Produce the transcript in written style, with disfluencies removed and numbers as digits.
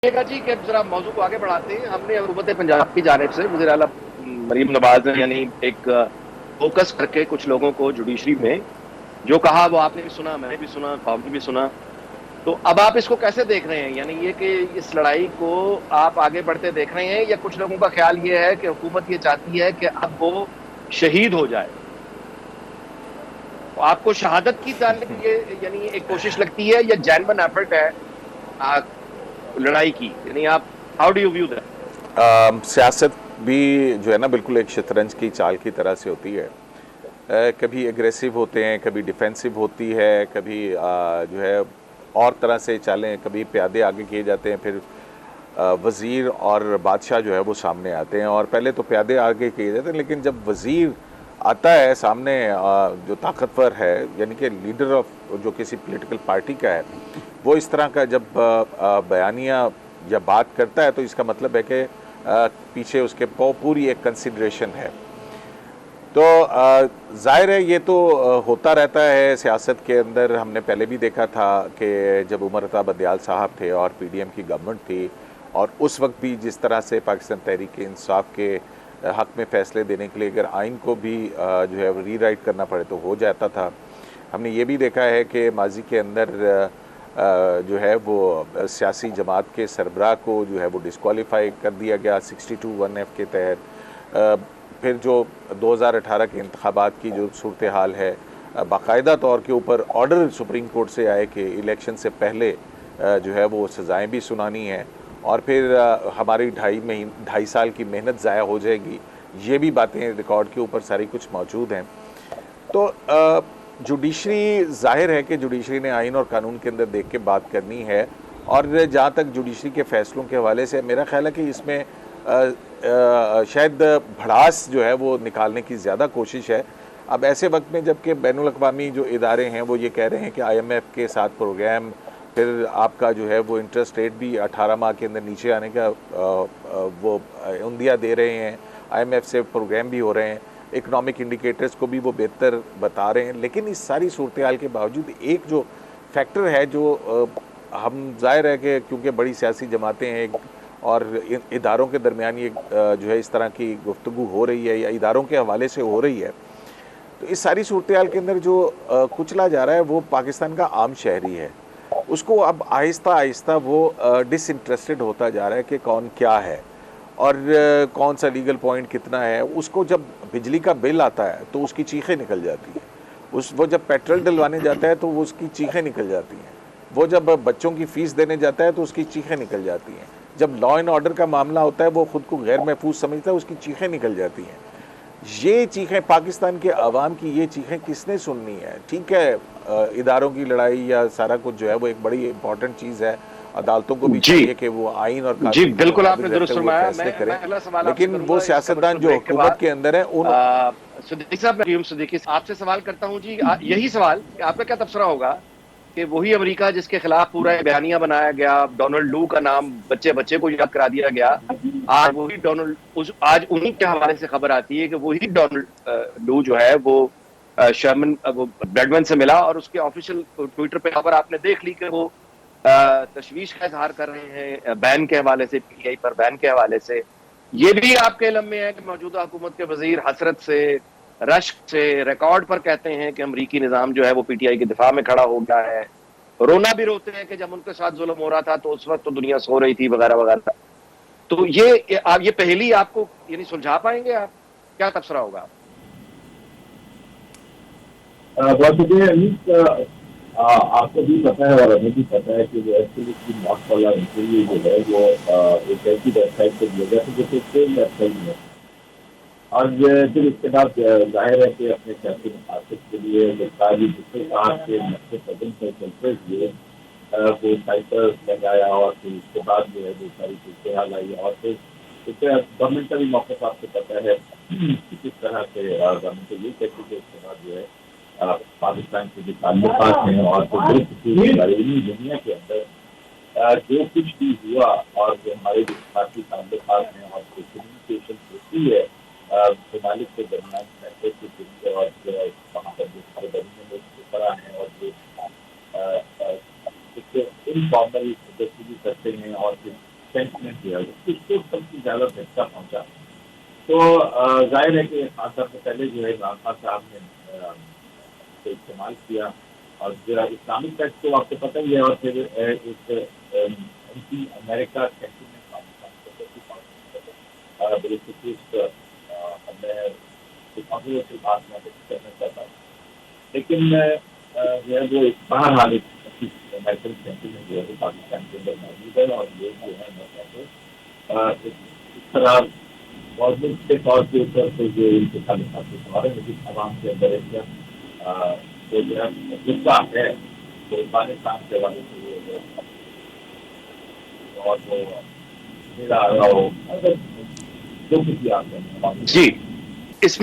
देखा जी कि जरा मौजू को आगे बढ़ाते हैं। हमने हुकूमत पंजाब की जानिब से वज़ीर आला मरीम नवाज ने यानी एक फोकस करके कुछ लोगों को जुडिशरी में जो कहा वो आपने भी सुना, मैंने भी सुना, कौम ने भी सुना। तो अब आप इसको कैसे देख रहे हैं? यानी ये कि इस लड़ाई को आप आगे बढ़ते देख रहे हैं, या कुछ लोगों का ख्याल ये है कि हुकूमत ये चाहती है कि अब वो शहीद हो जाए? तो आपको शहादत की जानिब ये यानी एक कोशिश लगती है, या जेन्युइन एफर्ट है आ, लड़ाई की? यानी आप how do you view that? सियासत भी जो है ना बिल्कुल एक शतरंज की चाल की तरह से होती है। कभी एग्रेसिव होते हैं, कभी डिफेंसिव होती है, कभी जो है और तरह से चालें, कभी प्यादे आगे किए जाते हैं, फिर वज़ीर और बादशाह जो है वो सामने आते हैं। और पहले तो प्यादे आगे किए जाते हैं, लेकिन जब वज़ीर आता है सामने जो ताकतवर है, यानी कि लीडर ऑफ जो किसी पॉलिटिकल पार्टी का है, वो इस तरह का जब बयानिया या बात करता है, तो इसका मतलब है कि पीछे उसके पूरी एक कंसिडरेशन है। तो जाहिर है ये तो होता रहता है सियासत के अंदर। हमने पहले भी देखा था कि जब उमर अता बंदियाल साहब थे और पीडीएम की गवर्नमेंट थी, और उस वक्त भी जिस तरह से पाकिस्तान तहरीक इंसाफ के हक़ में फ़ैसले देने के लिए अगर आइन को भी जो है रीराइट करना पड़े तो हो जाता था। हमने ये भी देखा है कि माजी के अंदर जो है वो सियासी जमात के सरबराह को जो है वो डिस्क्वालीफाई कर दिया गया 62(1)(f) के तहत। फिर जो 2018 के इंतखाबात की जो सूरत हाल है, बाकायदा तौर के ऊपर ऑर्डर सुप्रीम कोर्ट से आए कि इलेक्शन से पहले जो है वो सज़ाएँ भी सुनानी हैं, और फिर हमारी 2.5 साल की मेहनत ज़ाया हो जाएगी। ये भी बातें रिकॉर्ड के ऊपर सारी कुछ मौजूद हैं। तो जुडिशरी, जाहिर है कि जुडिशरी ने आइन और कानून के अंदर देख के बात करनी है। और जहाँ तक जुडिशरी के फ़ैसलों के हवाले से मेरा ख़्याल है कि इसमें शायद भड़ास जो है वो निकालने की ज़्यादा कोशिश है। अब ऐसे वक्त में जबकि बैनुल अक़वामी जो इदारे हैं वो ये कह रहे हैं कि IMF के साथ प्रोग्राम, फिर आपका जो है वो इंटरेस्ट रेट भी 18 माह के अंदर नीचे आने का वो उंदिया दे रहे हैं, IMF से प्रोग्राम भी हो रहे हैं, इकनॉमिक इंडिकेटर्स को भी वो बेहतर बता रहे हैं। लेकिन इस सारी सूरत हाल के बावजूद एक जो फैक्टर है जो हम, जाहिर है कि क्योंकि बड़ी सियासी जमातें हैं और इदारों के दरमियान ये जो है इस तरह की गुफ्तगू हो रही है या इदारों के हवाले से हो रही है, तो इस सारी सूरत हाल के अंदर जो कुचला जा रहा है वो पाकिस्तान का आम शहरी है। उसको अब आहिस्ता आहिस्ता वो डिसइंटरेस्टेड होता जा रहा है कि कौन क्या है और कौन सा लीगल पॉइंट कितना है। उसको जब बिजली का बिल आता है तो उसकी चीखें निकल जाती हैं, वो जब पेट्रोल डलवाने जाता है तो वो उसकी चीखें निकल जाती हैं, वो जब बच्चों की फ़ीस देने जाता है तो उसकी चीखें निकल जाती हैं, जब लॉ एंड ऑर्डर का मामला होता है वो ख़ुद को गैर महफूज समझता है, उसकी चीखें निकल जाती हैं। ये चीखें पाकिस्तान के अवाम की, ये चीखें किसने सुननी है? ठीक है, इदारों की लड़ाई या सारा कुछ जो है वो एक बड़ी इंपॉर्टेंट चीज़ है। अदालतों को भी जी चाहिए कि वो आइन और जी, कानून के बिल्कुल मुताबिक आपने रहते दुरुस्त हुए फरमाया। फैसले करें। मैं अगला सवाल आपसे लेकिन वो करूंगा इस सियासतदान कमर्शियल जो ब्रेक के हुकूमत बाद। के अंदर हैं उन सिद्दीकी साहब, मैं यूं सिद्दीकी आपसे सवाल करता हूं जी, यही सवाल कि आपका क्या तबसरा होगा कि वही अमेरिका जिसके खिलाफ पूरा बयानिया बनाया गया, डोनाल्ड लू का नाम बच्चे बच्चे को याद करा दिया गया, आज वही आज उन्हीं के हवाले से खबर आती है कि वही डोनाल्ड लू जो है वो शर्मन वो ब्रेडमैन से मिला, और उसके ऑफिशियल ट्विटर पे खबर आपने देख ली कि वो तशवीश का इजहार कर रहे हैं बैन के हवाले से, PTI पर बैन के हवाले से। ये भी आपके इल्म में है कि मौजूदा हुकूमत के वजीर हसरत से, रश्क से, रिकॉर्ड पर कहते हैं कि अमरीकी निज़ाम जो है वो PTI के दिफा में खड़ा हो गया है। रोना भी रोते हैं कि जब उनके साथ जुल्म हो रहा था तो उस वक्त तो दुनिया सो रही थी, वगैरह वगैरह। तो ये पहली आपको यानी सुलझा पाएंगे आप? क्या तबसरा होगा? बहुत शुक्रिया अमीर। आपको भी पता है और हमें भी पता है कि जो एक्चुअली की मॉक वाला इंटरव्यू जो है वो एक ऐसी वेबसाइट पर दिया गया था जो कि सेम वेबसाइट में, और फिर इसके बाद जाहिर है कि अपने सियासी मकासद के लिए सरकार भी दूसरे साथ के नक्शे कदम पर चलते हुए वो साइकिल लगाया, और फिर उसके बाद जो है वो सारी सूरत हाल आई, और फिर इससे गवर्नमेंट का भी मौका आपको पता है कि किस तरह से गवर्नमेंट को ये कहती है उसके बाद जो है पाकिस्तान के जो ताल्लुकात हैं और जो बाहरी दुनिया के अंदर जो कुछ भी हुआ और जो हमारे जो साथी ताल्लुकात हैं और जो कम्युनिकेशन होती है ममालिक के दरमियान मैसेज के जरिए, और वहाँ पर जो हमारे बनी में शुक्रा हैं और जो इनफॉर्मल भी करते हैं, और फिर सेंटिमेंट जो है उसको सबसे ज़्यादा झटका पहुँचा। तो जाहिर है कि खास तौर पर पहले जो है इमरान खान साहब ने तो इस्तेमाल किया और जरा इस्लामिक टच तो आपको पता ही है, और फिर एक एंटी अमेरिका सेंटिमेंट मैं कॉन्ट्रोवर्शियल बात मैं करना चाहता हूँ, लेकिन जो है वो बहरहाल एक अमेरिकन सेंटिमेंट जो है वो पाकिस्तान के अंदर मौजूद है, और लोग जो है इस तरह गवर्नमेंट के तौर के ऊपर से जो इनके ताल्लुकात के सवाल है, लेकिन आवाम के अंदर एक जो है गुस्सा है तो पाकिस्तान के वाले से और वो मेरा रहा हो अगर जो कुछ भी आप जी, इसमें